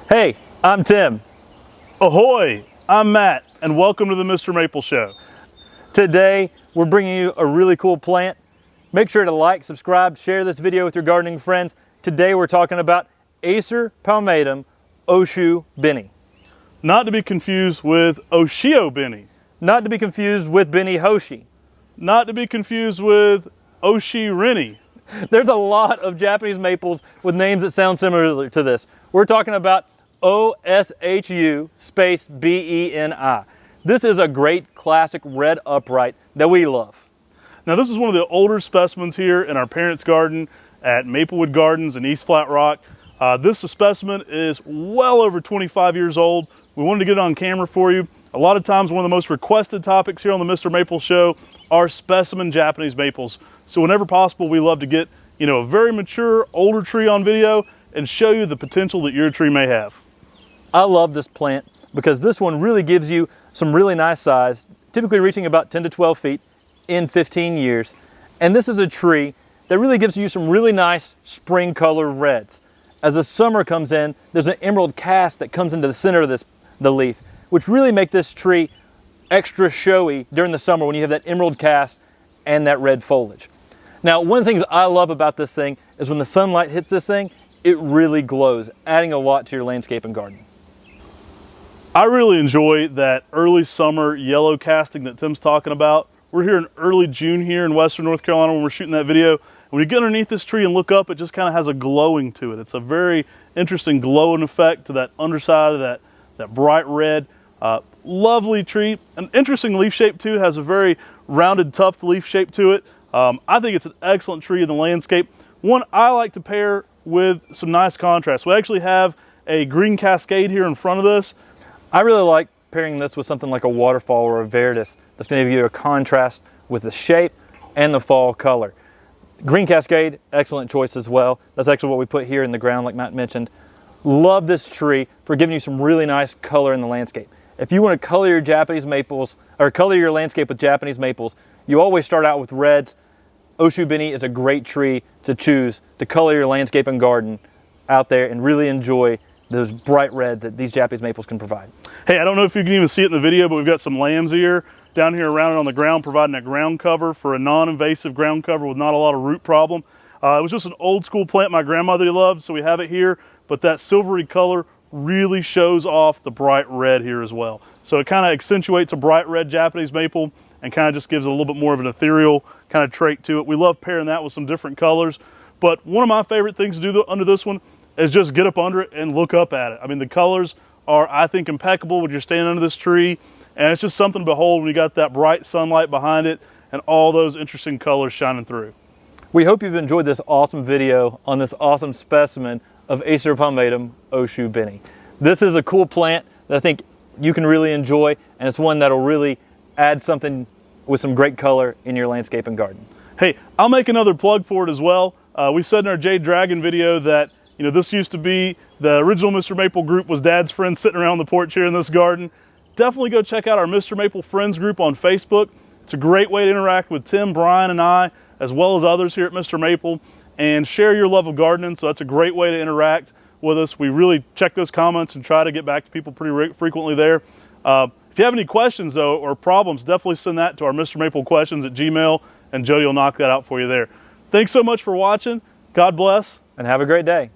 Hey, I'm Tim. Ahoy, I'm Matt, and welcome to the Mr. Maple Show. Today, we're bringing you a really cool plant. Make sure to like, subscribe, share this video with your gardening friends. Today, we're talking about Acer Palmatum Oshu Beni. Not to be confused with Oshu Beni. Not to be confused with Beni Hoshi. Not to be confused with Oshi Rini. There's a lot of Japanese maples with names that sound similar to this. We're talking about Oshu space Beni. This is a great classic red upright that we love. Now this is one of the older specimens here in our parents' garden at Maplewood Gardens in East Flat Rock. This specimen is well over 25 years old. We wanted to get it on camera for you. A lot of times one of the most requested topics here on the Mr. Maple Show are specimen Japanese maples. So whenever possible, we love to get, a very mature, older tree on video and show you the potential that your tree may have. I love this plant because this one really gives you some really nice size, typically reaching about 10 to 12 feet in 15 years. And this is a tree that really gives you some really nice spring color reds. As the summer comes in, there's an emerald cast that comes into the center of the leaf, which really make this tree extra showy during the summer when you have that emerald cast and that red foliage. Now, one of the things I love about this thing is when the sunlight hits this thing, it really glows, adding a lot to your landscape and garden. I really enjoy that early summer yellow casting that Tim's talking about. We're here in early June here in Western North Carolina when we're shooting that video. When you get underneath this tree and look up, it just kind of has a glowing to it. It's a very interesting glowing effect to that underside of that bright red. Lovely tree. An interesting leaf shape too, has a very rounded tuft leaf shape to it. I think it's an excellent tree in the landscape. One I like to pair with some nice contrast. We actually have a Green Cascade here in front of this. I really like pairing this with something like a waterfall or a varieties that's going to give you a contrast with the shape and the fall color. Green Cascade, excellent choice as well. That's actually what we put here in the ground like Matt mentioned. Love this tree for giving you some really nice color in the landscape. If you want to color your Japanese maples or color your landscape with Japanese maples, you always start out with reds. Oshu Beni is a great tree to choose to color your landscape and garden out there and really enjoy those bright reds that these Japanese maples can provide. Hey, I don't know if you can even see it in the video, but we've got some lamb's ear down here around it on the ground, providing a ground cover for a non-invasive ground cover with not a lot of root problem. It was just an old school plant my grandmother loved, so we have it here, but that silvery color really shows off the bright red here as well. So it kind of accentuates a bright red Japanese maple and kind of just gives it a little bit more of an ethereal kind of trait to it. We love pairing that with some different colors, but one of my favorite things to do under this one is just get up under it and look up at it. I mean, the colors are, I think, impeccable when you're standing under this tree, and it's just something to behold when you got that bright sunlight behind it and all those interesting colors shining through. We hope you've enjoyed this awesome video on this awesome specimen of Acer Palmatum Oshu Beni. This is a cool plant that I think you can really enjoy, and it's one that'll really add something with some great color in your landscape and garden. Hey, I'll make another plug for it as well. We said in our Jade Dragon video that this used to be the original Mr. Maple group was Dad's friends sitting around the porch here in this garden. Definitely go check out our Mr. Maple Friends group on Facebook. It's a great way to interact with Tim, Brian, and I, as well as others here at Mr. Maple, and share your love of gardening. So that's a great way to interact with us. We really check those comments and try to get back to people pretty frequently there. If you have any questions though, or problems, definitely send that to our Mr. Maple questions at Gmail, and Jody will knock that out for you there. Thanks so much for watching. God bless. And have a great day.